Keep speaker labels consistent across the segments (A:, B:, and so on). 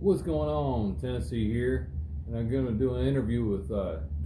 A: What's going on? Tennessee here, and I'm going to do an interview with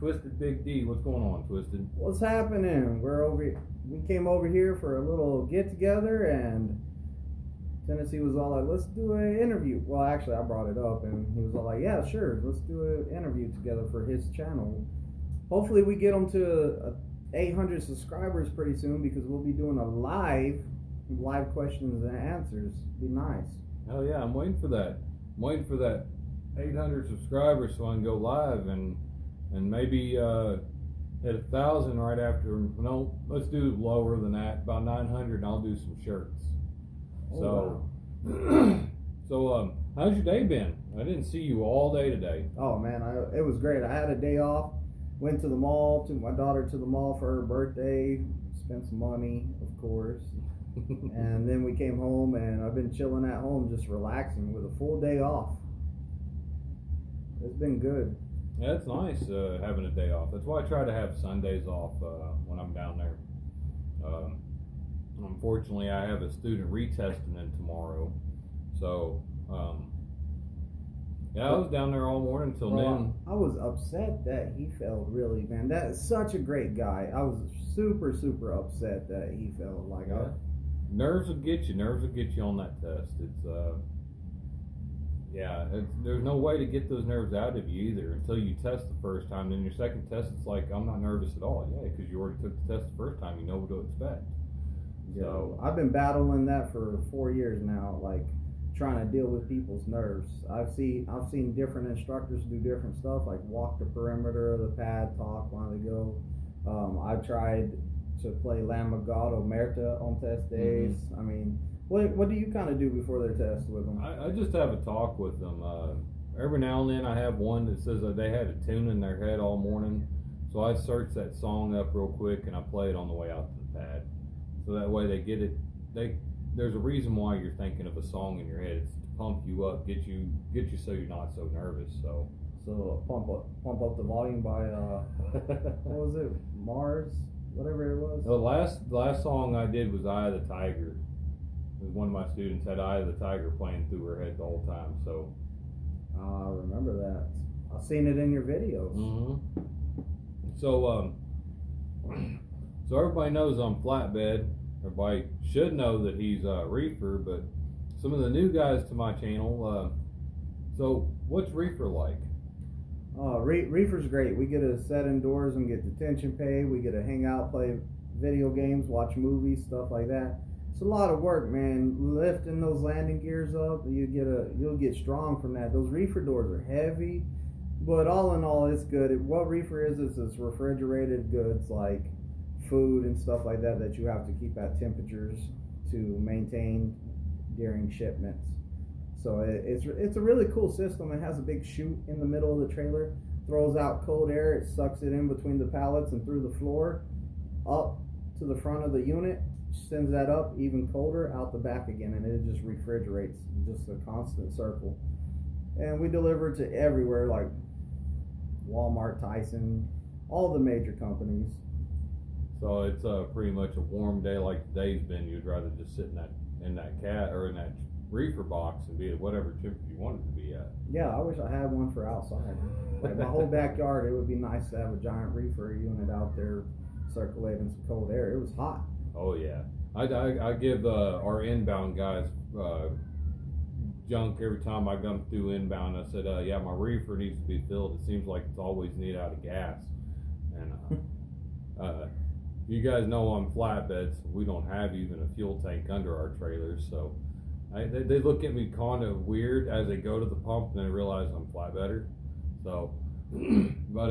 A: Twisted Big D. What's going on, Twisted?
B: What's happening? We came over here for a little get together, and Tennessee was all like, "Let's do an interview." Well, actually, I brought it up, and he was all like, "Yeah, sure, let's do an interview together for his channel." Hopefully, we get him to 800 subscribers pretty soon because we'll be doing a live questions and answers. Be nice.
A: Hell yeah, I'm waiting for that. I'm waiting for that 800 subscribers so I can go live and maybe hit 1,000 right after. No, let's do lower than that, about 900, and I'll do some shirts.
B: Oh,
A: wow. So how's your day been? I didn't see you all day today.
B: Oh man, it was great. I had a day off. Went to the mall, took my daughter to the mall for her birthday. Spent some money, of course. And then we came home, and I've been chilling at home, just relaxing with a full day off. It's been good.
A: Yeah, it's nice having a day off. That's why I try to have Sundays off when I'm down there. Unfortunately, I have a student retesting in tomorrow, so yeah, I was down there all morning until noon.
B: I was upset that he failed. Really, man. That is such a great guy. I was super upset that he failed. Like,
A: yeah. Nerves will get you. Nerves will get you on that test. It's there's no way to get those nerves out of you either until you test the first time. Then your second test, it's like, I'm not nervous at all. Yeah, because you already took the test the first time. You know what to expect.
B: Yeah.
A: So
B: I've been battling that for 4 years now, like trying to deal with people's nerves. I've seen different instructors do different stuff, like walk the perimeter of the pad, talk while they go. I've tried to play Lamb of God Omerta on test days. I mean, what do you kind of do before their test with them?
A: I just have a talk with them. Every now and then I have one that says that they had a tune in their head all morning, so I search that song up real quick and I play it on the way out to the pad. So that way they get it. There's a reason why you're thinking of a song in your head. It's to pump you up, get you so you're not so nervous. So
B: pump up the volume by what was it? Mars, whatever it was.
A: The last song I did was "Eye of the Tiger." One of my students had "Eye of the Tiger" playing through her head the whole time. So
B: I remember that. I've seen it in your videos.
A: So everybody knows I'm Flatbed. Everybody should know that he's Reefer, but some of the new guys to my channel. So what's Reefer like?
B: Reefer's great. We get to sit indoors and get detention pay. We get to hang out, play video games, watch movies, stuff like that. It's a lot of work, man. Lifting those landing gears up, you'll get strong from that. Those Reefer doors are heavy, but all in all, it's good. What Reefer is it's refrigerated goods like food and stuff like that you have to keep at temperatures to maintain during shipments. So it's a really cool system. It has a big chute in the middle of the trailer, throws out cold air. It sucks it in between the pallets and through the floor, up to the front of the unit, sends that up even colder, out the back again, and it just refrigerates, just a constant circle. And we deliver to everywhere, like Walmart, Tyson, all the major companies.
A: So it's pretty much a warm day like today's been. You'd rather just sit in that cat or in that Reefer box and be at whatever temperature you wanted to be at.
B: Yeah, I wish I had one for outside. Like my whole backyard, it would be nice to have a giant Reefer unit out there circulating some cold air. It was hot.
A: Oh yeah, I give our inbound guys junk every time I come through inbound. I said, yeah, my Reefer needs to be filled. It seems like it's always need out of gas. And you guys know I'm flatbed, so we don't have even a fuel tank under our trailers. So they look at me kind of weird as they go to the pump and they realize I'm flatbedder. So, but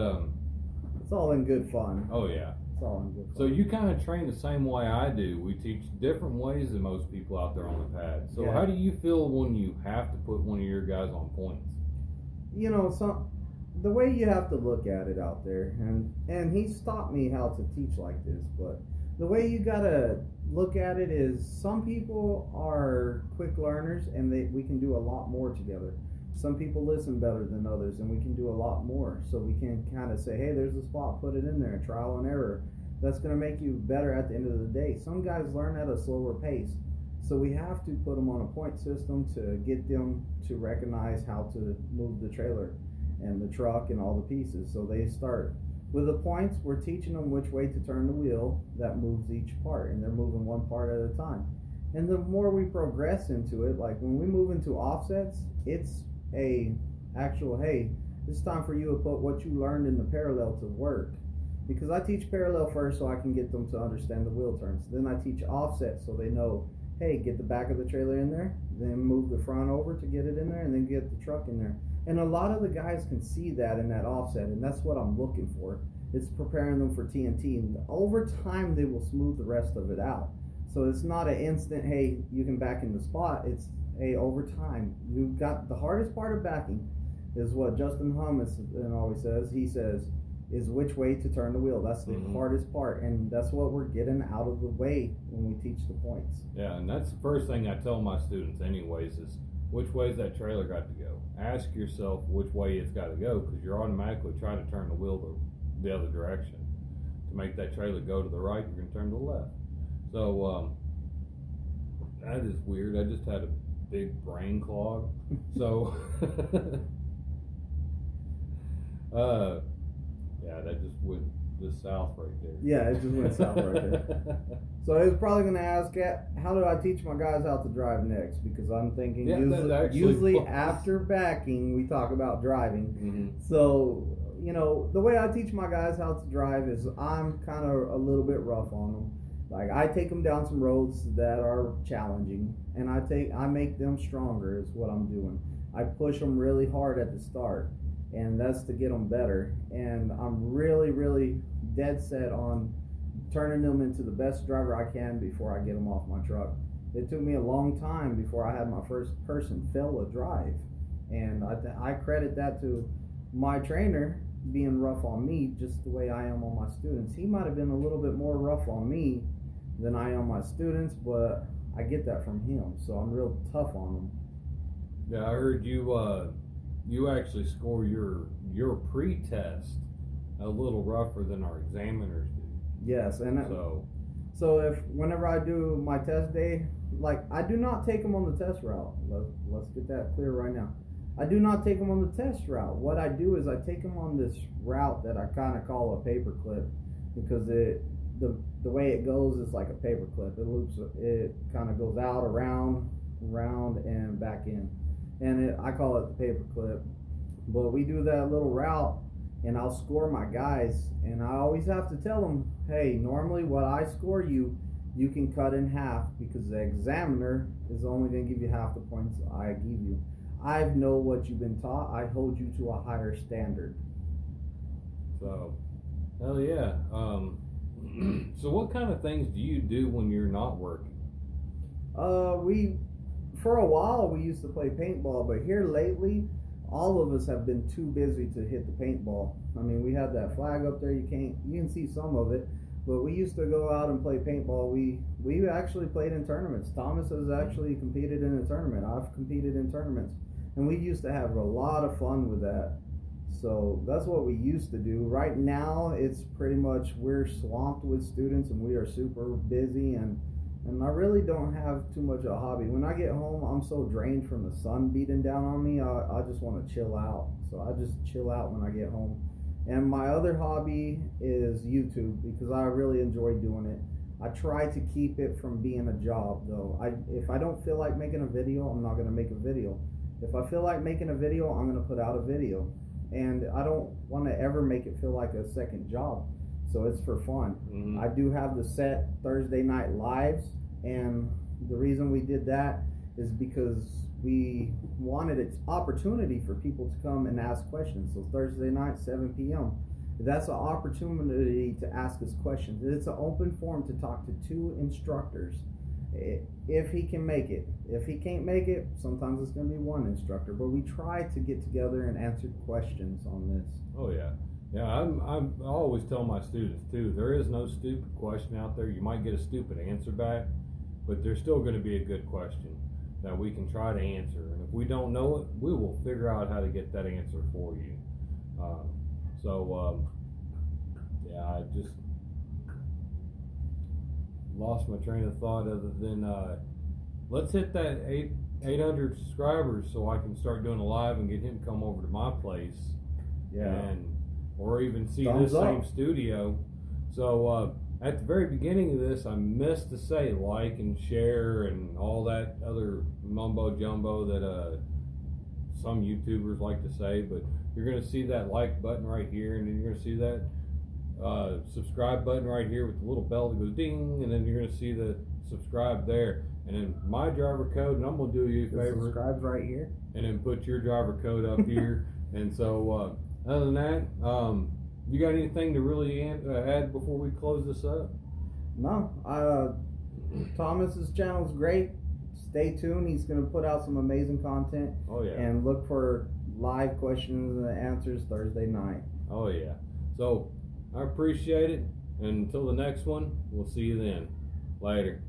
B: it's all in good fun.
A: Oh yeah.
B: It's all in good fun.
A: So you kind of train the same way I do. We teach different ways than most people out there on the pad. So how do you feel when you have to put one of your guys on points?
B: You know, the way you have to look at it out there, and he's taught me how to teach like this, but the way you gotta look at it is some people are quick learners and we can do a lot more together. Some people listen better than others, and we can do a lot more. So we can kind of say, hey, there's a spot, put it in there, trial and error. That's going to make you better at the end of the day. Some guys learn at a slower pace. So we have to put them on a point system to get them to recognize how to move the trailer and the truck and all the pieces. So they start with the points. We're teaching them which way to turn the wheel that moves each part, and they're moving one part at a time. And the more we progress into it, like when we move into offsets, it's a actual, hey, it's time for you to put what you learned in the parallel to work. Because I teach parallel first so I can get them to understand the wheel turns. Then I teach offset so they know, hey, get the back of the trailer in there, then move the front over to get it in there, and then get the truck in there. And a lot of the guys can see that in that offset, and that's what I'm looking for. It's preparing them for TNT, and over time they will smooth the rest of it out. So it's not an instant, hey, you can back in the spot. It's, hey, over time. You've got the hardest part of backing is what Justin Hummus always says. He says, is which way to turn the wheel. That's the hardest part, and that's what we're getting out of the way when we teach the points.
A: Yeah, and that's the first thing I tell my students anyways is which way is that trailer got to go. Ask yourself which way it's got to go, because you're automatically trying to turn the wheel the other direction. To make that trailer go to the right, you're going to turn to the left. So that is weird. I just had a big brain clog. So yeah, that just went just south right there.
B: Yeah, it just went south right there. So I was probably going to ask, how do I teach my guys how to drive next? Because I'm thinking usually after backing, we talk about driving. So, you know, the way I teach my guys how to drive is I'm kind of a little bit rough on them. Like, I take them down some roads that are challenging, and I make them stronger is what I'm doing. I push them really hard at the start, and that's to get them better. And I'm really, really dead set on turning them into the best driver I can before I get them off my truck. It took me a long time before I had my first person fail a drive, and I credit that to my trainer being rough on me, just the way I am on my students. He might have been a little bit more rough on me than I am my students, but I get that from him, so I'm real tough on them.
A: Yeah, I heard you actually score your pre-test a little rougher than our examiners do.
B: Yes, and so if whenever I do my test day, like, I do not take them on the test route. Let's get that clear right now. I do not take them on the test route. What I do is I take them on this route that I kind of call a paper clip, because the way it goes is like a paper clip. It kind of goes out, around, and back in. And I call it the paper clip. But we do that little route, and I'll score my guys, and I always have to tell them, hey, normally what I score you can cut in half, because the examiner is only going to give you half the points I give you. I know what you've been taught. I hold you to a higher standard.
A: So, hell yeah. So what kind of things do you do when you're not working?
B: For a while we used to play paintball, but here lately all of us have been too busy to hit the paintball. I mean, we have that flag up there, you can see some of it, but we used to go out and play paintball. We actually played in tournaments. Thomas has actually competed in a tournament. I've competed in tournaments, and we used to have a lot of fun with that. So that's what we used to do. Right now, it's pretty much we're swamped with students, and we are super busy, and I really don't have too much of a hobby. When I get home, I'm so drained from the sun beating down on me, I just want to chill out. So I just chill out when I get home. And my other hobby is YouTube, because I really enjoy doing it. I try to keep it from being a job, though. If I don't feel like making a video, I'm not going to make a video. If I feel like making a video, I'm going to put out a video. And I don't want to ever make it feel like a second job. So it's for fun. I do have the set Thursday night lives, and the reason we did that is because we wanted an opportunity for people to come and ask questions. So Thursday night, 7 p.m. That's an opportunity to ask us questions. It's an open forum to talk to two instructors, if he can make it. If he can't make it, sometimes it's going to be one instructor, but we try to get together and answer questions on this.
A: Oh yeah. Yeah, I always tell my students too, there is no stupid question out there. You might get a stupid answer back, but there's still going to be a good question that we can try to answer. And if we don't know it, we will figure out how to get that answer for you. Yeah, I just lost my train of thought, other than let's hit that 800 subscribers so I can start doing a live and get him come over to my place.
B: Yeah.
A: Or even see
B: Thumbs
A: this
B: up.
A: same studio. So at the very beginning of this, I missed to say like and share and all that other mumbo jumbo that some YouTubers like to say. But you're gonna see that like button right here, and then you're gonna see that subscribe button right here with the little bell that goes ding, and then you're gonna see the subscribe there. And then my driver code, and I'm gonna do you a favor.
B: Subscribe's right here.
A: And then put your driver code up here. And so, other than that, you got anything to really add before we close this up?
B: No. Thomas's channel's great. Stay tuned. He's gonna put out some amazing content.
A: Oh yeah.
B: And look for live questions and answers Thursday night.
A: Oh yeah. So I appreciate it. And until the next one, we'll see you then. Later.